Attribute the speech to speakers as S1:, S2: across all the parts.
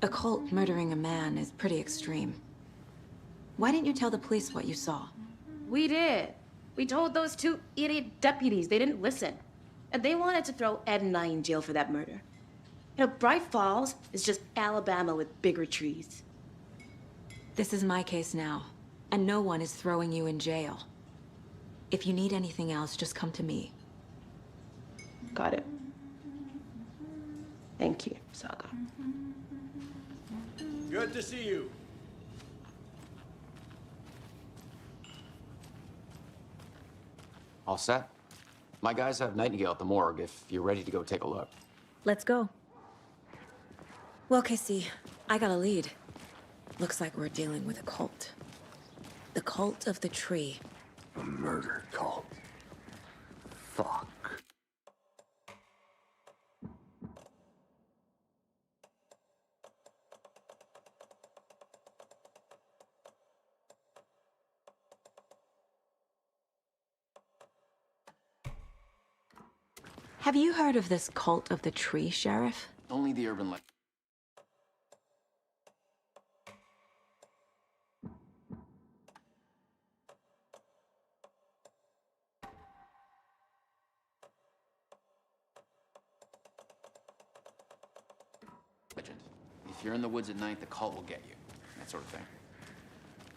S1: A cult murdering a man is pretty extreme. Why didn't you tell the police what you saw?
S2: We did. We told those two idiot deputies. They didn't listen. And they wanted to throw Ed and I in jail for that murder. You know, Bright Falls is just Alabama with bigger trees.
S1: This is my case now, and no one is throwing you in jail. If you need anything else, just come to me.
S2: Got it. Thank you, Saga.
S3: Good to see you.
S4: All set? My guys have Nightingale at the morgue if you're ready to go take a look.
S1: Let's go. Well, Casey, I got a lead. Looks like we're dealing with a cult. The cult of the tree.
S5: A murder cult. Fuck.
S1: Have you heard of this cult of the tree, Sheriff?
S4: Only the urban legend. If you're in the woods at night, the cult will get you. That sort of thing.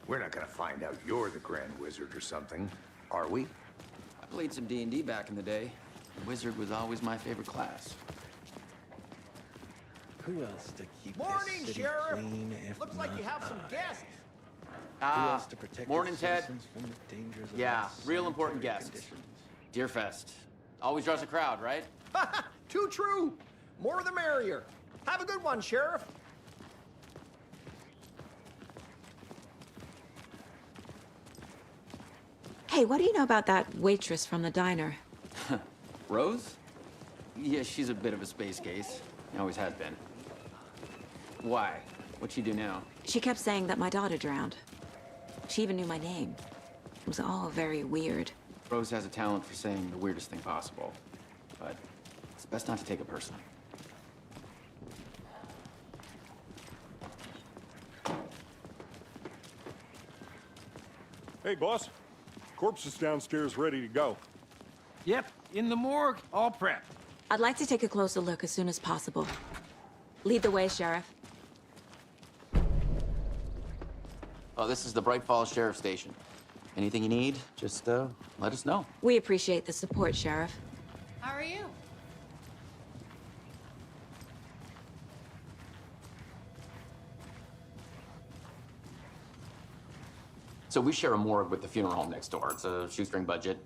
S5: We're not gonna find out you're the Grand Wizard or something, are we?
S4: I played some D&D back in the day. The wizard was always my favorite class.
S6: Who else to keep
S3: Morning,
S6: this city
S3: Sheriff.
S6: clean if
S3: Looks like you
S6: not
S3: have some
S6: I?
S3: guests.
S6: Who else to protect
S4: Morning,
S6: the
S4: Ted.
S6: citizens from the dangers of
S4: Yeah,
S6: unsanitary
S4: real important guests.
S6: conditions?
S4: Deerfest. Always draws a crowd, right?
S3: Too true. More the merrier. Have a good one, Sheriff.
S1: Hey, what do you know about that waitress from the diner?
S4: Rose? Yeah, she's a bit of a space case. Always has been. Why? What'd she do now?
S1: She kept saying that my daughter drowned. She even knew my name. It was all very weird.
S4: Rose has a talent for saying the weirdest thing possible. But it's best not to take it personally.
S7: Hey, boss. Corpse is downstairs ready to go.
S8: Yep, in the morgue, all prepped.
S1: I'd like to take a closer look as soon as possible. Lead the way, Sheriff.
S4: Oh, this is the Bright Falls Sheriff Station. Anything you need, just let us know.
S1: We appreciate the support, Sheriff.
S2: How are you?
S4: So we share a morgue with the funeral home next door. It's a shoestring budget.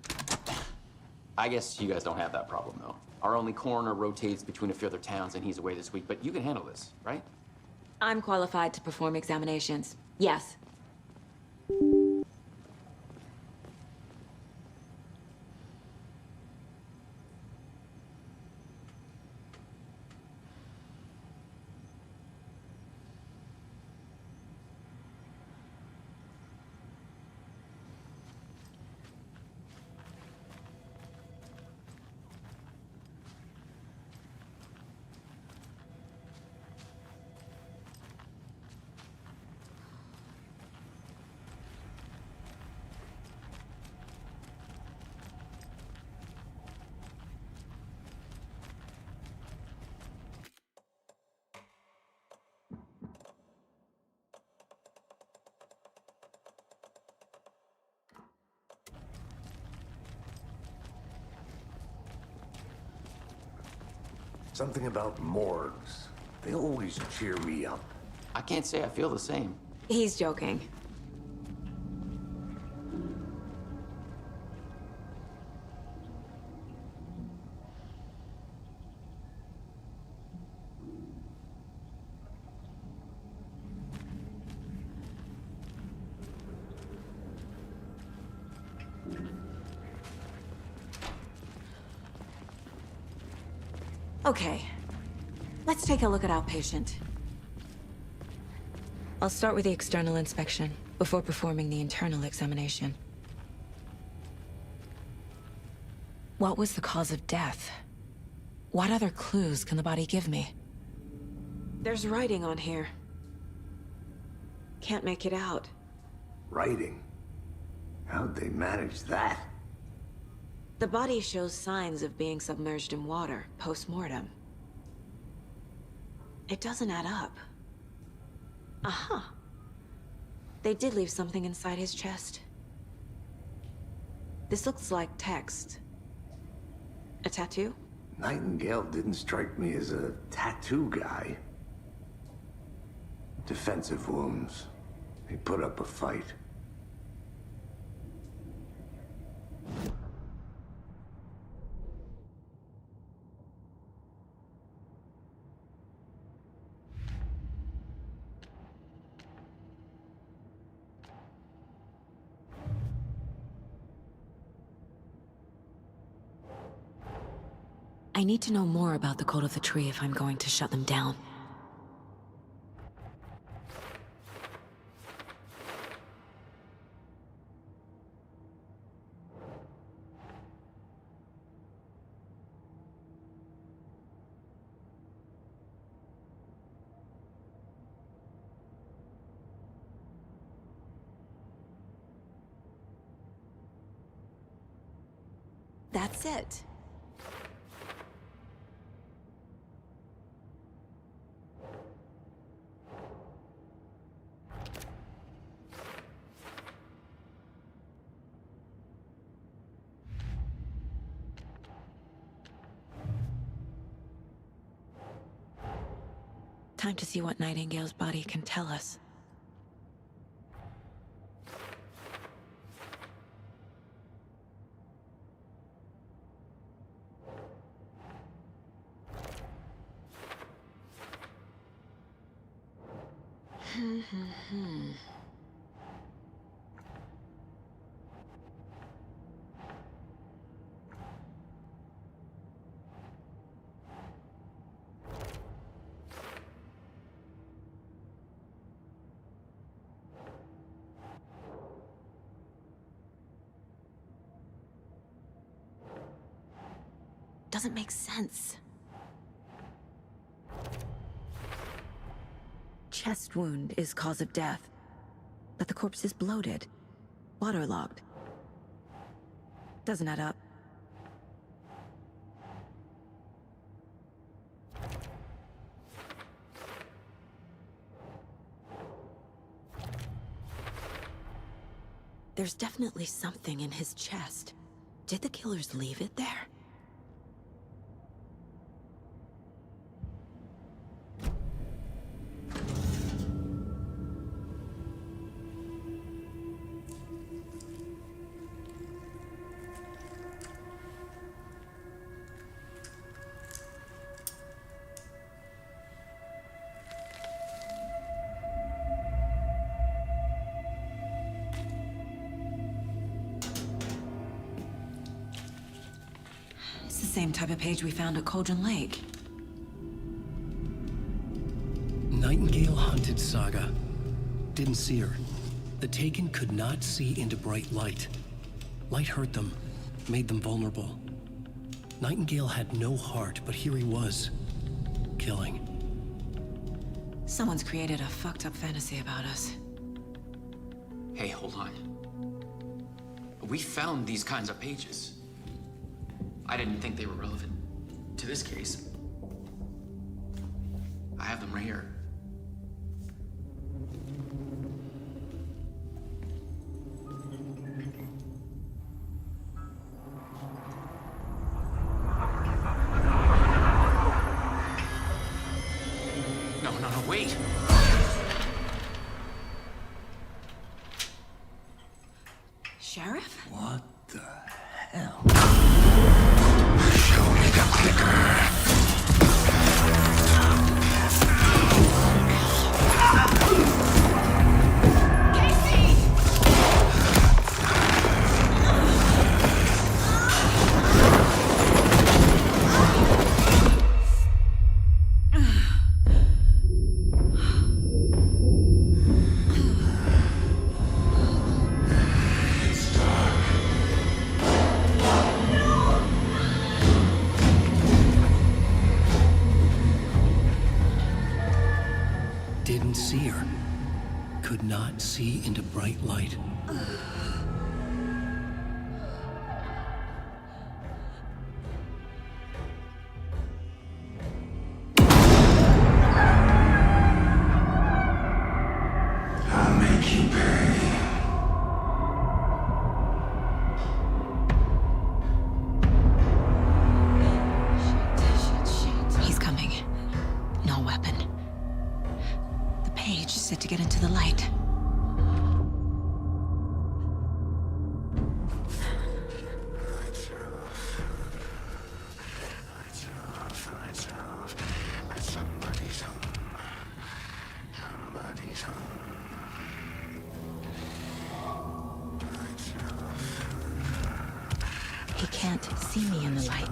S4: I guess you guys don't have that problem, though. Our only coroner rotates between a few other towns, and he's away this week, but you can handle this, right?
S1: I'm qualified to perform examinations. Yes.
S5: Something about morgues. They always cheer me up.
S4: I can't say I feel the same.
S1: He's joking. Okay, let's take a look at our patient. I'll start with the external inspection before performing the internal examination. What was the cause of death? What other clues can the body give me? There's writing on here. Can't make it out.
S5: Writing? How'd they manage that?
S1: The body shows signs of being submerged in water, post-mortem. It doesn't add up. Uh-huh. They did leave something inside his chest. This looks like text. A tattoo?
S5: Nightingale didn't strike me as a tattoo guy. Defensive wounds. He put up a fight.
S1: I need to know more about the code of the tree if I'm going to shut them down. That's it. Time to see what Nightingale's body can tell us. Doesn't make sense. Chest wound is cause of death, but the corpse is bloated, waterlogged. Doesn't add up. There's definitely something in his chest. Did the killers leave it there? It's the same type of page we found at Cauldron Lake.
S9: Nightingale hunted Saga. Didn't see her. The Taken could not see into bright light. Light hurt them, made them vulnerable. Nightingale had no heart, but here he was, killing.
S1: Someone's created a fucked up fantasy about us.
S4: Hey, hold on. We found these kinds of pages. I didn't think they were relevant to this case. I have them right here. No, wait.
S1: Sheriff?
S5: What the hell? Show me the clicker. Start.
S9: couldn't see her. Could not see into bright light.
S5: I'll make you pay.
S1: He's coming. No weapon. The page said to get into the light. He can't see me in the light.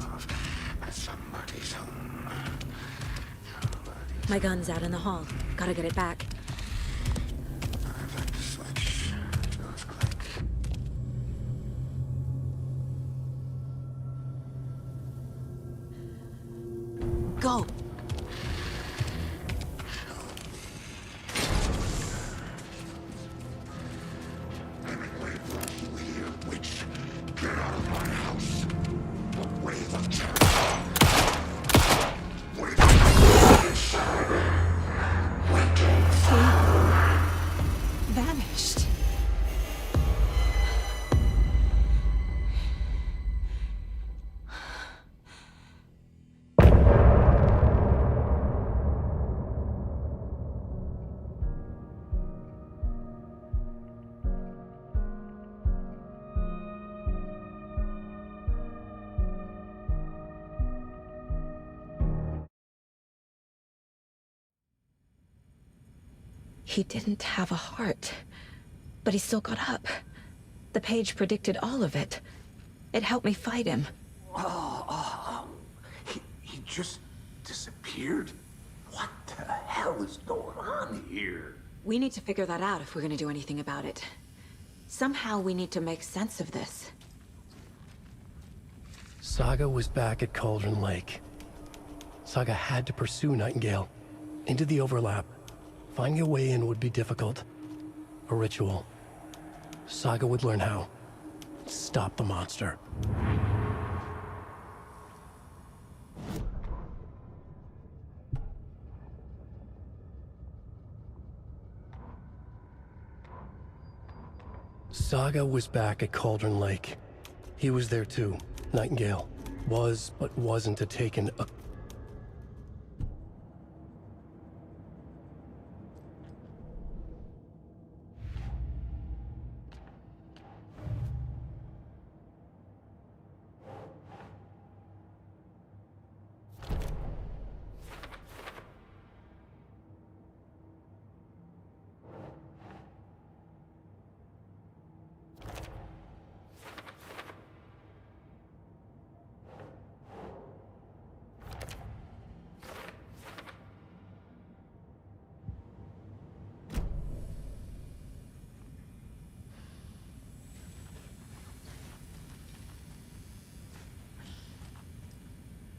S1: My gun's out in the hall. Gotta get it back. Go! Vanished. He didn't have a heart, but he still got up. The page predicted all of it. It helped me fight him.
S5: He just disappeared? What the hell is going on here?
S1: We need to figure that out if we're gonna do anything about it. Somehow we need to make sense of this.
S9: Saga was back at Cauldron Lake. Saga had to pursue Nightingale into the overlap. Finding a way in would be difficult. A ritual. Saga would learn how. Stop the monster. Saga was back at Cauldron Lake. He was there too. Nightingale. Was, but wasn't a taken.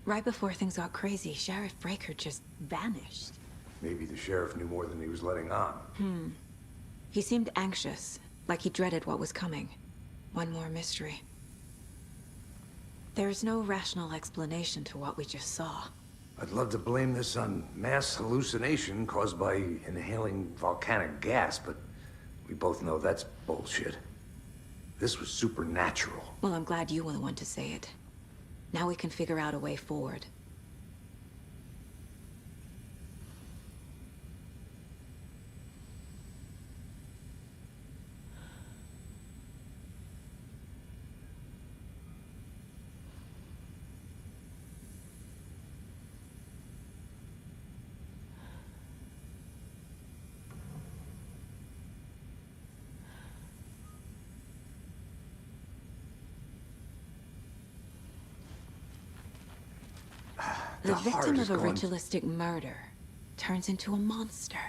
S1: Right before things got crazy, Sheriff Breaker just vanished.
S5: Maybe the sheriff knew more than he was letting on.
S1: He seemed anxious, like he dreaded what was coming. One more mystery. There's no rational explanation to what we just saw.
S5: I'd love to blame this on mass hallucination caused by inhaling volcanic gas, but we both know that's bullshit. This was supernatural.
S1: Well, I'm glad you were the one to say it. Now we can figure out a way forward. The victim of a ritualistic murder turns into a monster.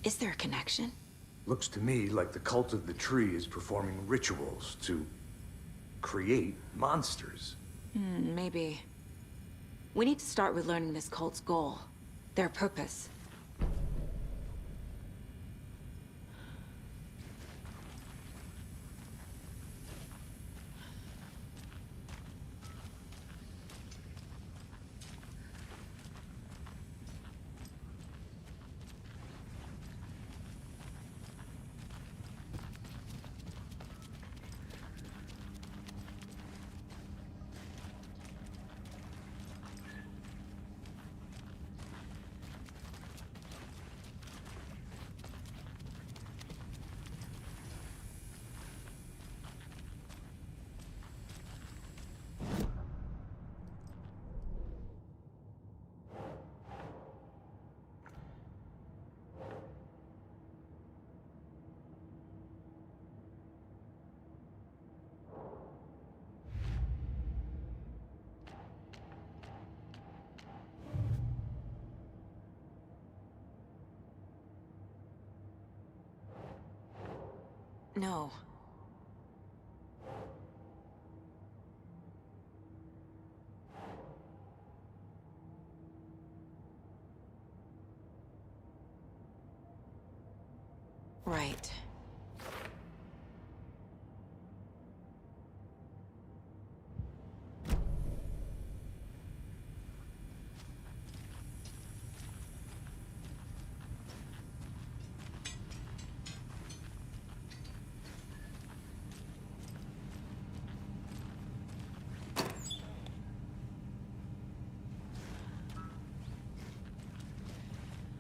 S1: Is there a connection?
S5: Looks to me like the cult of the tree is performing rituals to create monsters.
S1: Maybe. We need to start with learning this cult's goal. Their purpose. No. Right.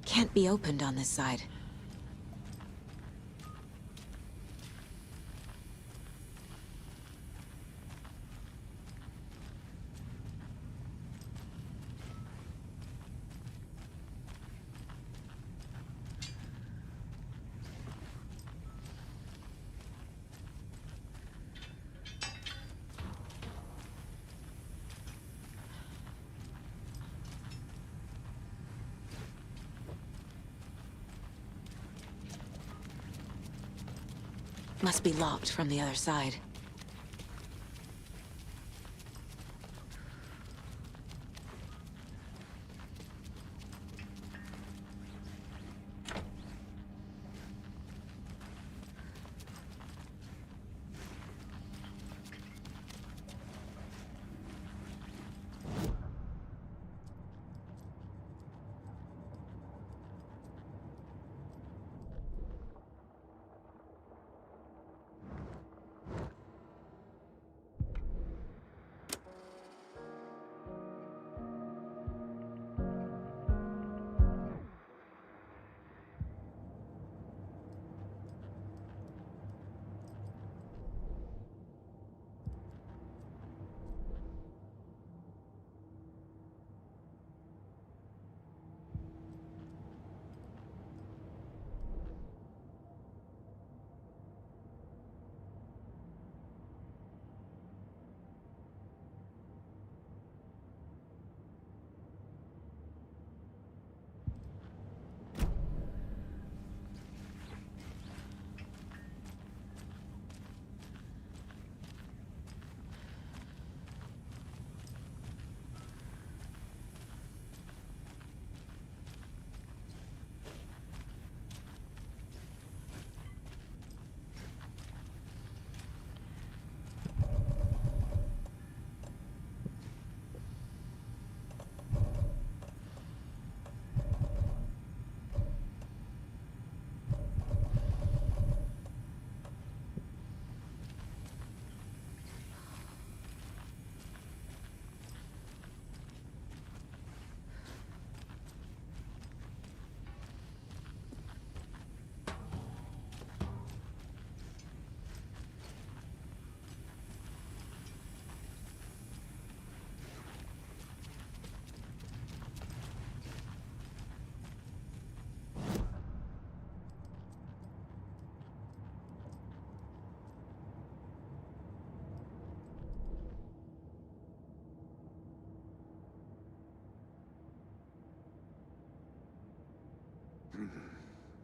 S1: Can't be opened on this side. Must be locked from the other side.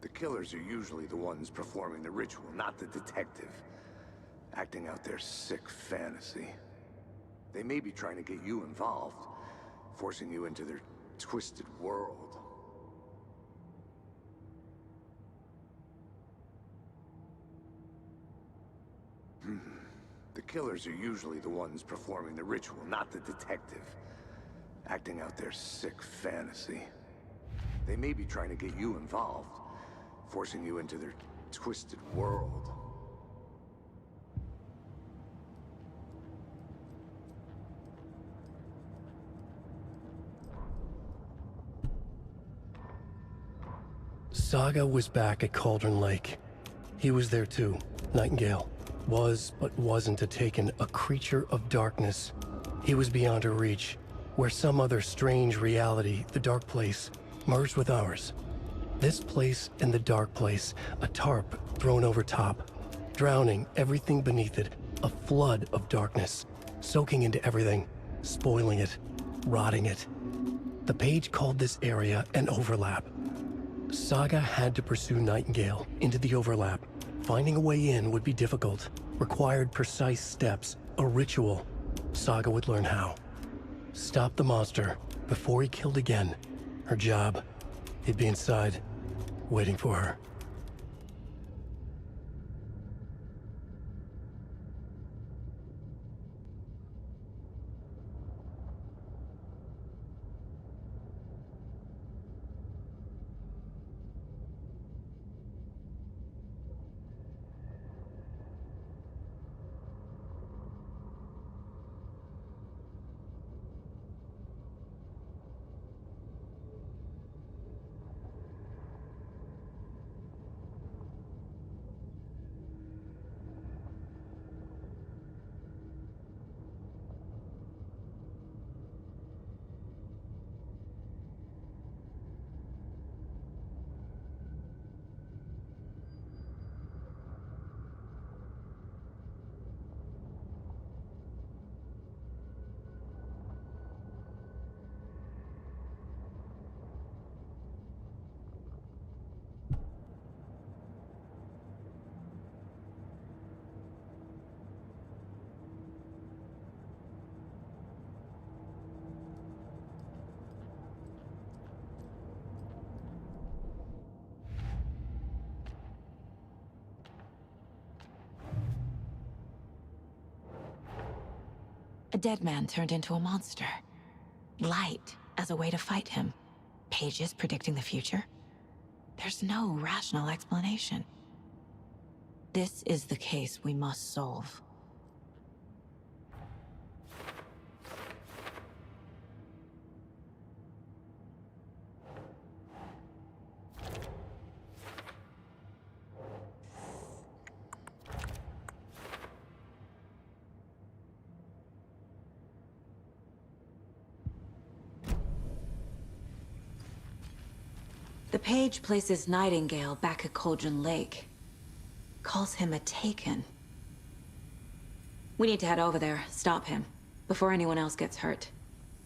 S5: The killers are usually the ones performing the ritual, not the detective. Acting out their sick fantasy. They may be trying to get you involved, forcing you into their twisted world. The killers are usually the ones performing the ritual, not the detective. Acting out their sick fantasy. They may be trying to get you involved, forcing you into their twisted world.
S9: Saga was back at Cauldron Lake. He was there too. Nightingale was, but wasn't a Taken, a creature of darkness. He was beyond her reach, where some other strange reality, the dark place, merged with ours. This place and the dark place, a tarp thrown over top, drowning everything beneath it, a flood of darkness, soaking into everything, spoiling it, rotting it. The page called this area an overlap. Saga had to pursue Nightingale into the overlap, Finding a way in would be difficult, required precise steps, a ritual. Saga would learn how. Stop the monster before he killed again. Her job, he'd be inside, waiting for her.
S1: A dead man turned into a monster. Light as a way to fight him. Pages predicting the future. There's no rational explanation. This is the case we must solve. The page places Nightingale back at Cauldron Lake. Calls him a Taken. We need to head over there, stop him, before anyone else gets hurt.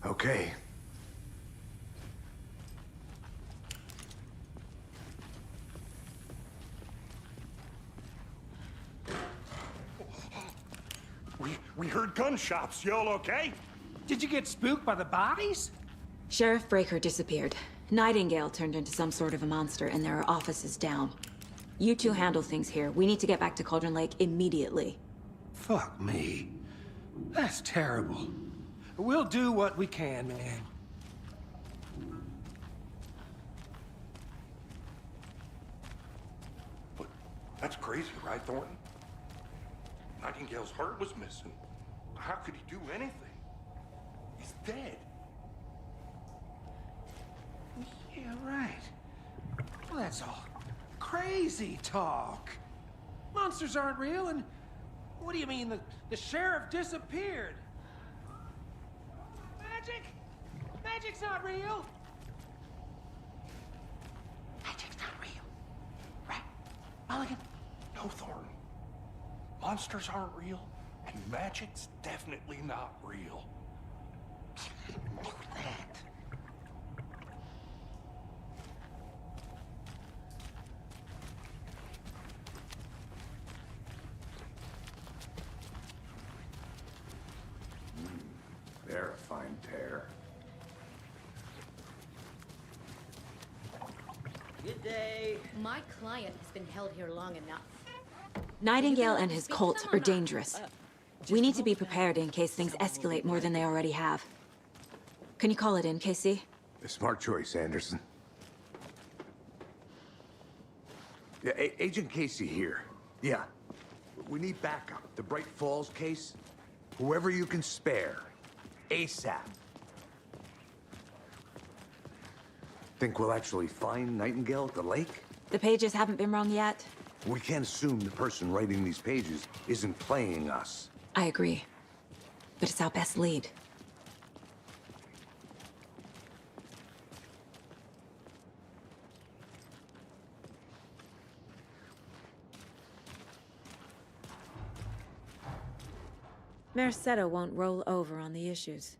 S5: Okay.
S7: We heard gunshots. Y'all okay?
S8: Did you get spooked by the bodies?
S1: Sheriff Breaker disappeared. Nightingale turned into some sort of a monster, and there are offices down. You two handle things here. We need to get back to Cauldron Lake immediately.
S8: Fuck me. That's terrible. We'll do what we can, man.
S7: But that's crazy, right, Thornton? Nightingale's heart was missing. How could he do anything? He's dead.
S8: Yeah, right. Well, that's all crazy talk. Monsters aren't real, and what do you mean the sheriff disappeared? Magic? Magic's not real. Magic's not real. Right, Mulligan?
S7: No, Thornton. Monsters aren't real, and magic's definitely not real.
S8: Knew that.
S5: They're a fine pair.
S10: Good day. My client has been held here long enough.
S1: Nightingale and his cult are dangerous. We need to be prepared in case things escalate more than they already have. Can you call it in, Casey?
S5: A smart choice, Anderson. Yeah, Agent Casey here. Yeah. We need backup. The Bright Falls case. Whoever you can spare. ASAP. Think we'll actually find Nightingale at the lake?
S1: The pages haven't been rung yet.
S5: We can't assume the person writing these pages isn't playing us.
S1: I agree. But it's our best lead. Mercado won't roll over on the issues.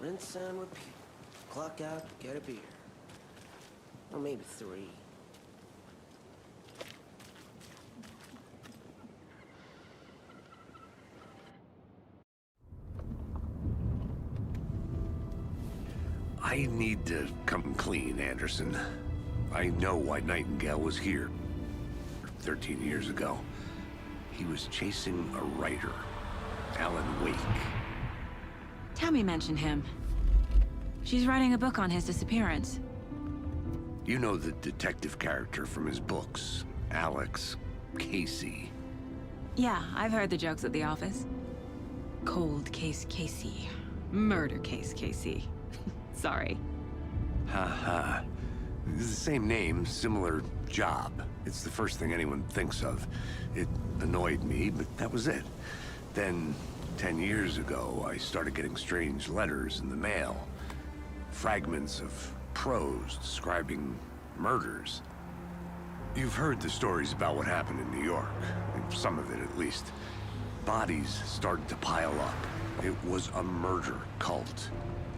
S11: Rinse and repeat. Clock out, get a beer. Or maybe 3.
S5: I need to come clean, Anderson. I know why Nightingale was here 13 years ago. He was chasing a writer, Alan Wake.
S1: Tammy mentioned him. She's writing a book on his disappearance.
S5: You know the detective character from his books, Alex Casey.
S1: Yeah, I've heard the jokes at the office. Cold case Casey. Murder case Casey. Sorry.
S5: Haha. It's the same name, similar job. It's the first thing anyone thinks of. It annoyed me, but that was it. Then, 10 years ago, I started getting strange letters in the mail. Fragments of prose describing murders. You've heard the stories about what happened in New York. Some of it, at least. Bodies started to pile up. It was a murder cult.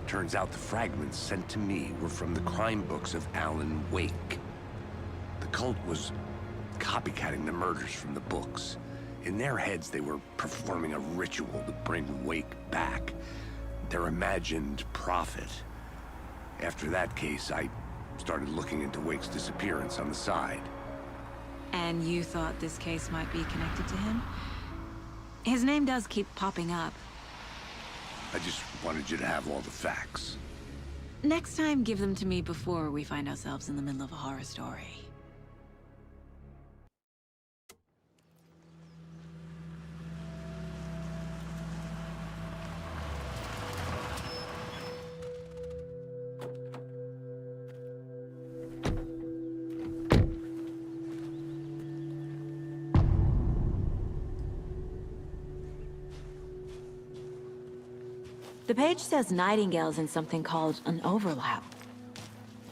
S5: Turns out the fragments sent to me were from the crime books of Alan Wake. The cult was copycatting the murders from the books. In their heads, they were performing a ritual to bring Wake back. Their imagined prophet. After that case, I started looking into Wake's disappearance on the side.
S1: And you thought this case might be connected to him? His name does keep popping up.
S5: I just wanted you to have all the facts.
S1: Next time, give them to me before we find ourselves in the middle of a horror story. The page says Nightingale's in something called an overlap.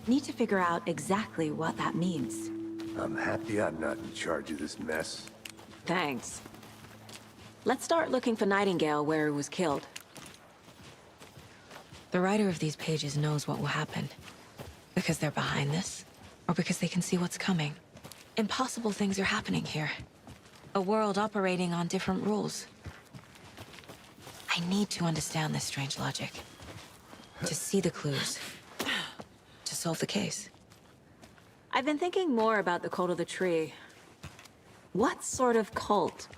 S1: Need to figure out exactly what that means.
S5: I'm happy I'm not in charge of this mess.
S1: Thanks. Let's start looking for Nightingale where he was killed. The writer of these pages knows what will happen. Because they're behind this, or because they can see what's coming. Impossible things are happening here. A world operating on different rules. I need to understand this strange logic. To see the clues. To solve the case. I've been thinking more about the cult of the tree. What sort of cult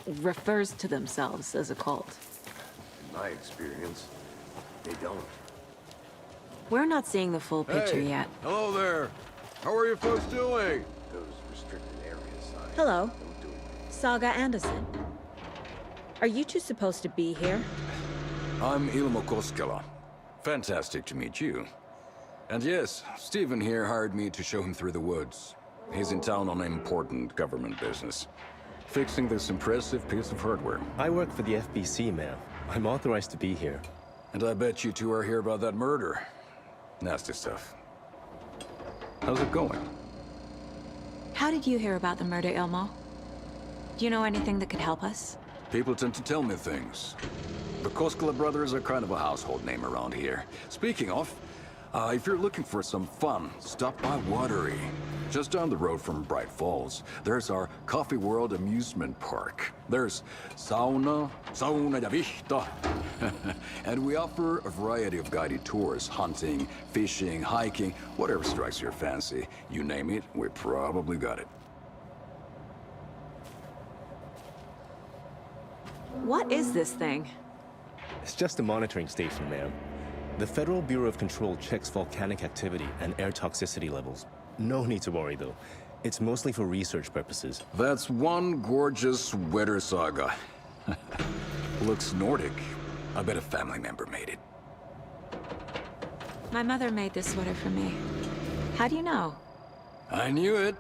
S1: refers to themselves as a cult?
S5: In my experience, they don't.
S1: We're not seeing the full picture
S12: Hey,
S1: yet.
S12: hello there. How are you folks doing?
S5: Those restricted areas signs.
S1: Hello.
S5: Don't do it.
S1: Saga Anderson. Are you two supposed to be here?
S12: I'm Ilmo Koskela. Fantastic to meet you. And yes, Stephen here hired me to show him through the woods. He's in town on important government business. Fixing this impressive piece of hardware.
S13: I work for the FBC, ma'am. I'm authorized to be here.
S12: And I bet you two are here about that murder. Nasty stuff. How's it going?
S1: How did you hear about the murder, Ilmo? Do you know anything that could help us?
S12: People tend to tell me things. The Koskela brothers are kind of a household name around here. Speaking of, if you're looking for some fun, stop by Watery. Just down the road from Bright Falls, there's our Coffee World amusement park. There's sauna ja vihta. And we offer a variety of guided tours, hunting, fishing, hiking, whatever strikes your fancy. You name it, we probably got it.
S1: What is this thing?
S13: It's just a monitoring station, ma'am. The Federal Bureau of Control checks volcanic activity and air toxicity levels. No need to worry, though. It's mostly for research purposes.
S12: That's one gorgeous sweater, Saga. Looks Nordic. I bet a family member made it.
S1: My mother made this sweater for me. How do you know?
S12: I knew it.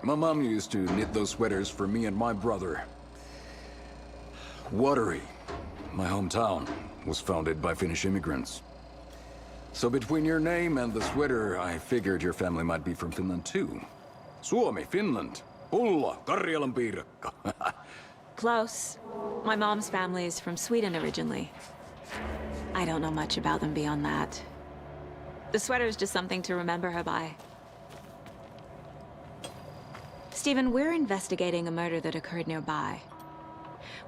S12: My mom used to knit those sweaters for me and my brother. Watery, my hometown, was founded by Finnish immigrants. So between your name and the sweater, I figured your family might be from Finland too. Suomi, Finland. Pulla, Karjalan piirakka.
S1: Close. My mom's family is from Sweden originally. I I don't know much about them beyond that. The sweater's just something to remember her by. Stephen, we're investigating a murder that occurred nearby.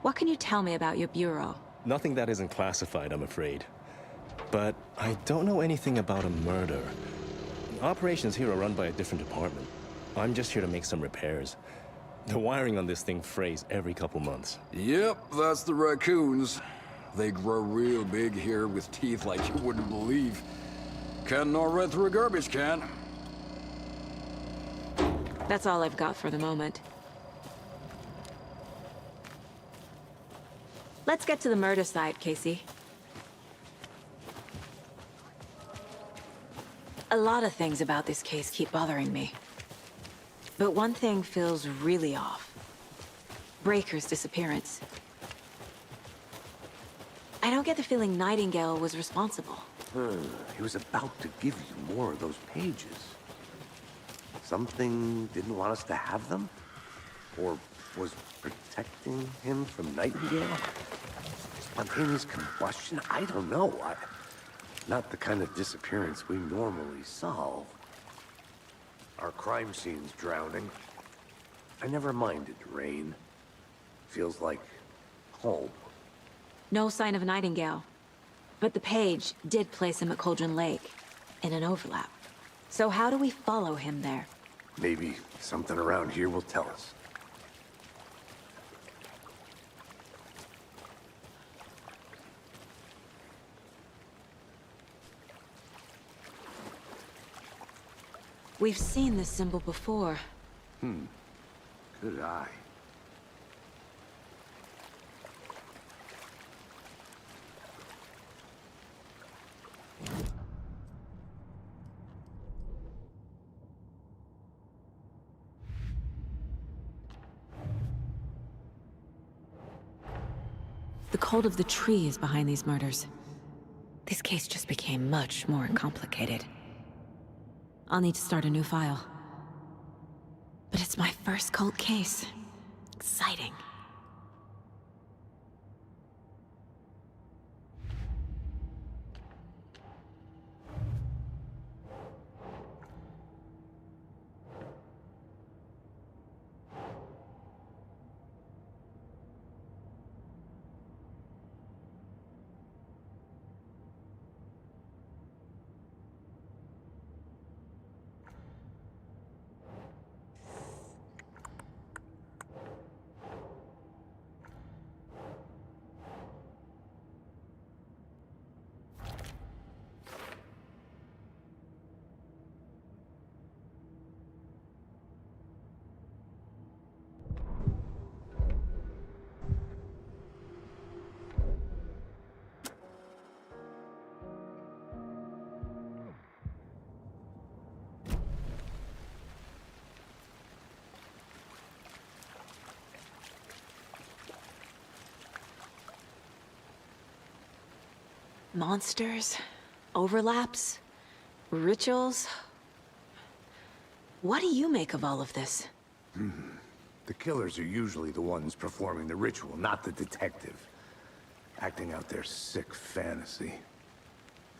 S1: What can you tell me about your bureau?
S13: Nothing that isn't classified, I'm afraid. But I don't know anything about a murder. Operations here are run by a different department. I'm just here to make some repairs. The wiring on this thing frays every couple months.
S12: Yep, that's the raccoons. They grow real big here with teeth like you wouldn't believe. Can't gnaw right through a garbage can.
S1: That's all I've got for the moment. Let's get to the murder site, Casey. A lot of things about this case keep bothering me. But one thing feels really off. Breaker's disappearance. I don't get the feeling Nightingale was responsible.
S5: He was about to give you more of those pages. Something didn't want us to have them? Or was protecting him from Nightingale? Spontaneous combustion? I don't know. Not the kind of disappearance we normally solve. Our crime scene's drowning. I never minded rain. Feels like home.
S1: No sign of Nightingale. But the page did place him at Cauldron Lake, in an overlap. So how do we follow him there?
S5: Maybe something around here will tell us.
S1: We've seen this symbol before.
S5: Good eye.
S1: The cult of the tree is behind these murders. This case just became much more complicated. I'll need to start a new file. But it's my first cult case. Exciting. Monsters, overlaps, rituals. What do you make of all of this?
S5: The killers are usually the ones performing the ritual, not the detective. Acting out their sick fantasy.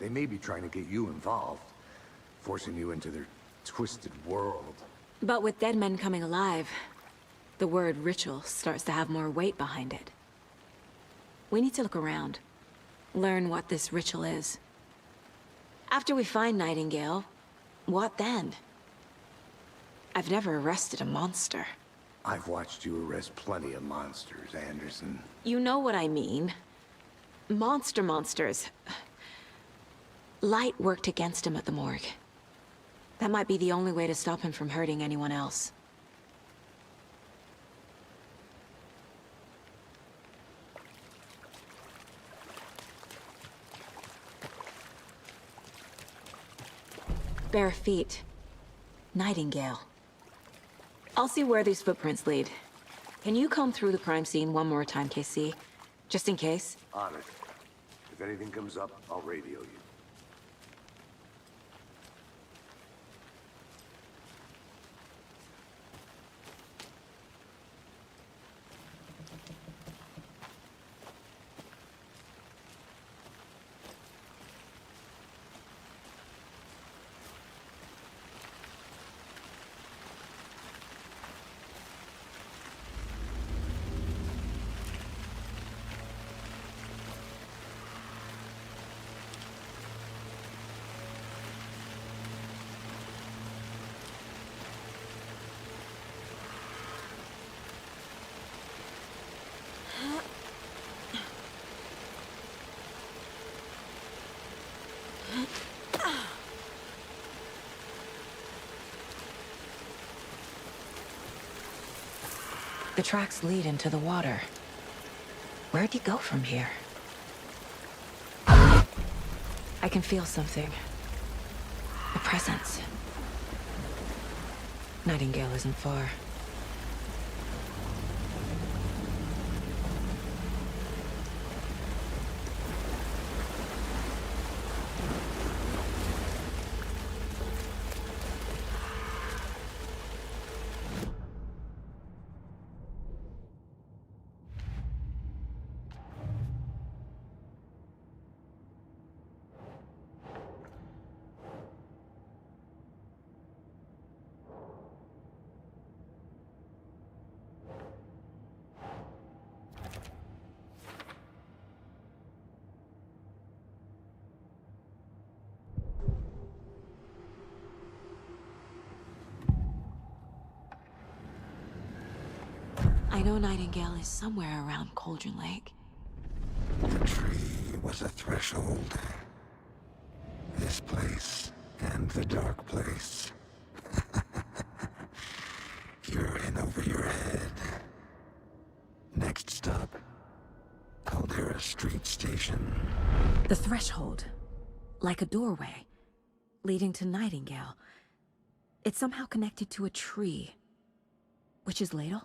S5: They may be trying to get you involved, forcing you into their twisted world.
S1: But with dead men coming alive, the word ritual starts to have more weight behind it. We need to look around. Learn what this ritual is. After we find Nightingale, what then? I've never arrested a monster.
S5: I've watched you arrest plenty of monsters, Anderson.
S1: You know what I mean. Monsters. Light worked against him at the morgue. That might be the only way to stop him from hurting anyone else. Bare feet. Nightingale. I'll see where these footprints lead. Can you comb through the crime scene one more time, KC? Just in case?
S5: On it. If anything comes up, I'll radio you.
S1: The tracks lead into the water. Where'd he go from here? I can feel something. A presence. Nightingale isn't far. I know Nightingale is somewhere around Cauldron Lake.
S5: The tree was a threshold. This place and the dark place. You're in over your head. Next stop, Caldera Street Station.
S1: The threshold. Like a doorway. Leading to Nightingale. It's somehow connected to a tree. Witch's Ladle?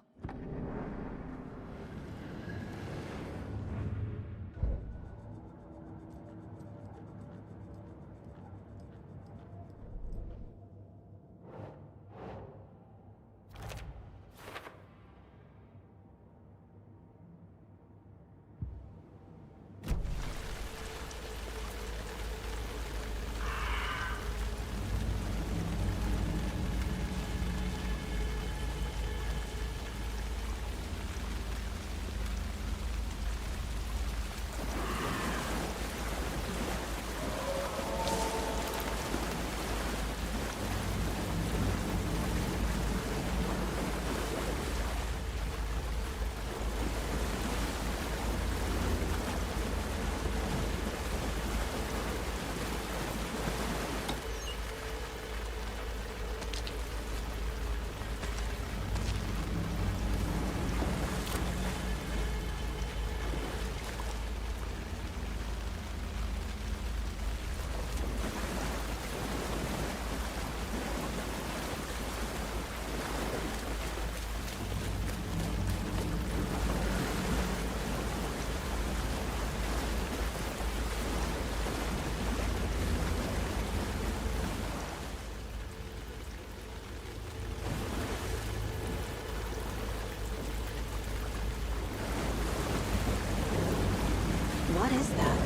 S1: What is that?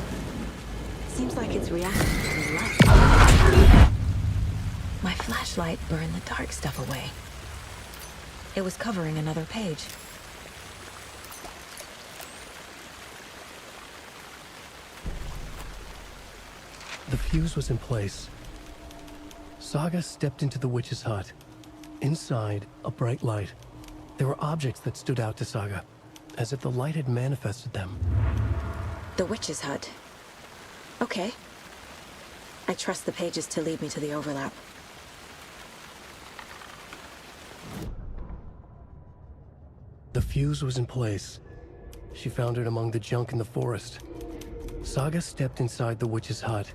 S1: Seems like it's reacting to the light. My flashlight burned the dark stuff away. It was covering another page.
S9: The fuse was in place. Saga stepped into the witch's hut. Inside, a bright light. There were objects that stood out to Saga, as if the light had manifested them.
S1: The witch's hut. Okay. I trust the pages to lead me to the overlap.
S9: The fuse was in place. She found it among the junk in the forest. Saga stepped inside the witch's hut.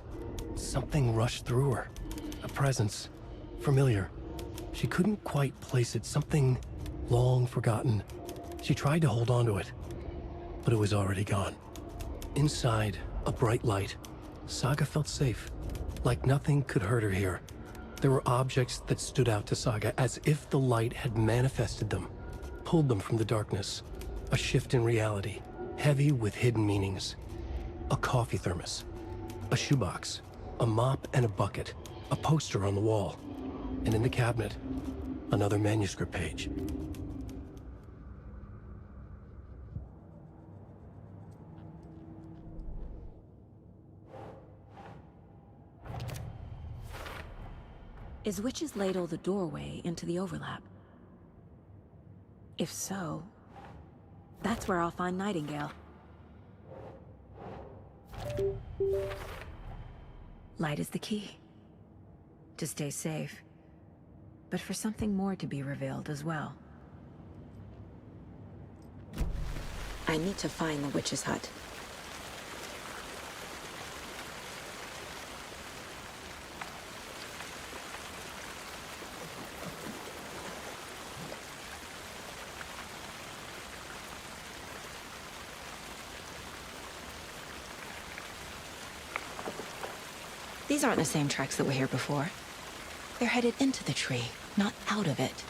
S9: Something rushed through her. A presence. Familiar. She couldn't quite place it. Something long forgotten. She tried to hold on to it, but it was already gone. Inside, a bright light. Saga felt safe. Like nothing could hurt her here. There were objects that stood out to Saga as if the light had manifested them, pulled them from the darkness. A shift in reality, heavy with hidden meanings. A coffee thermos, a shoebox, a mop and a bucket, a poster on the wall, and in the cabinet, another manuscript page.
S1: Is Witch's Ladle the doorway into the overlap? If so, that's where I'll find Nightingale. Light is the key. To stay safe. But for something more to be revealed as well. I need to find the witch's hut. These aren't the same tracks that were here before. They're headed into the tree, not out of it.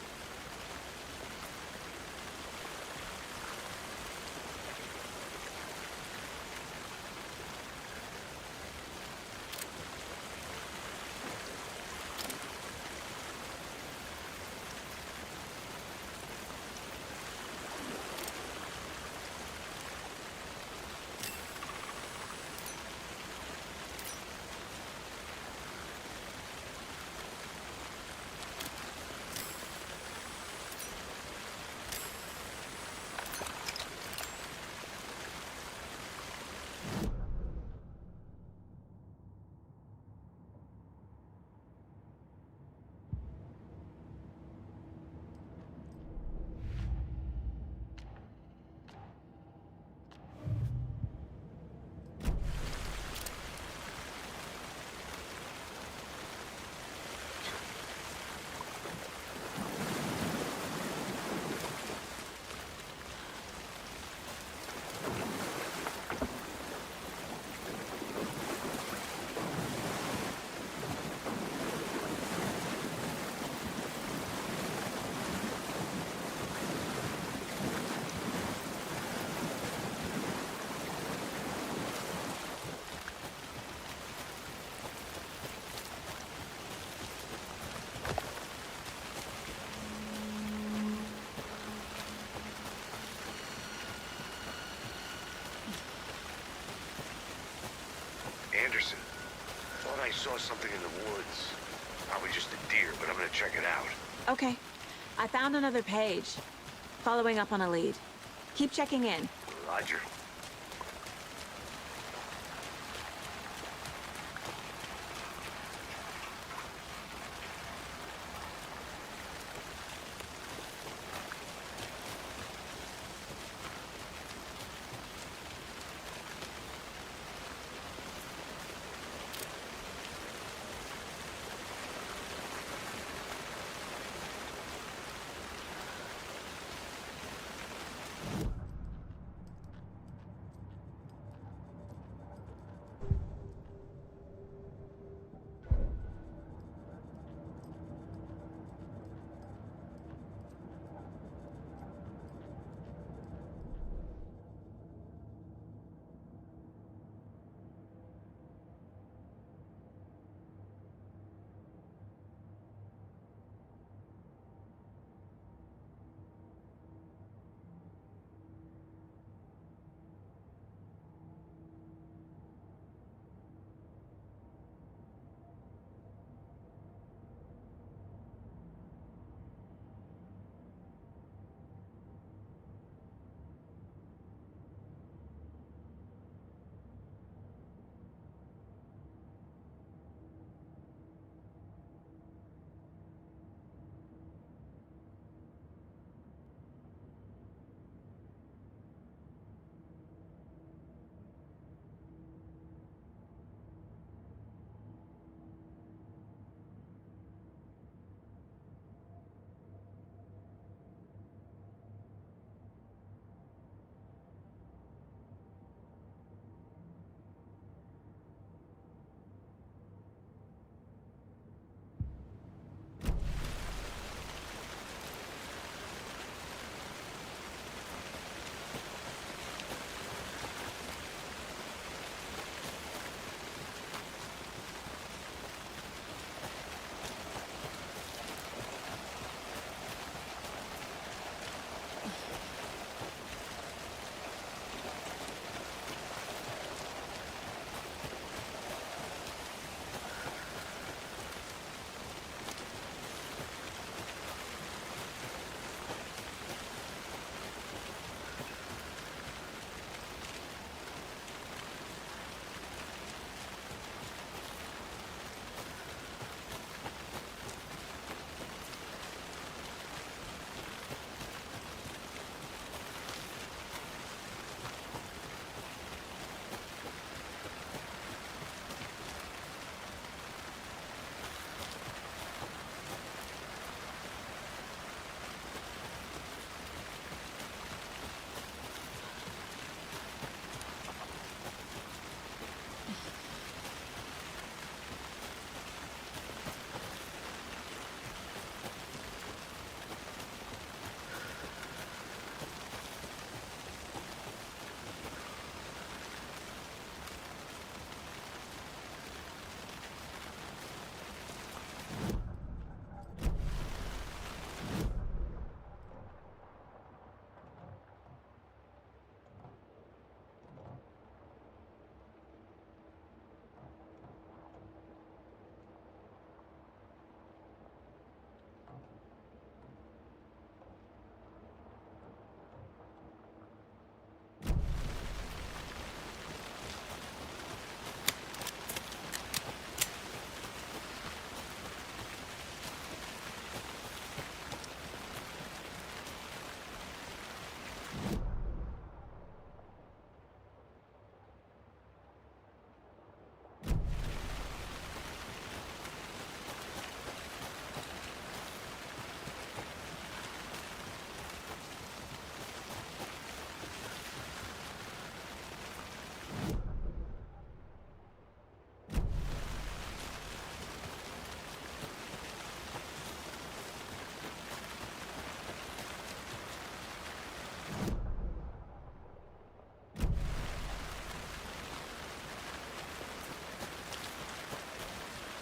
S5: Anderson, thought I saw something in the woods. Probably just a deer, but I'm gonna check it out.
S1: Okay. I found another page. Following up on a lead. Keep checking in.
S5: Roger.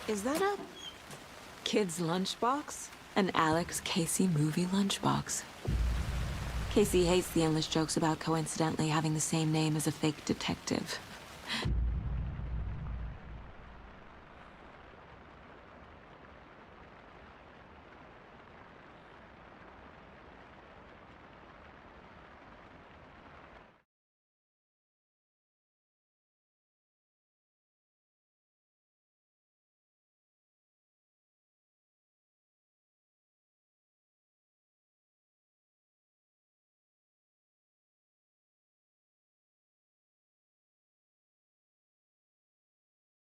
S1: Is that a kid's lunchbox? An Alex Casey movie lunchbox. Casey hates the endless jokes about coincidentally having the same name as a fake detective.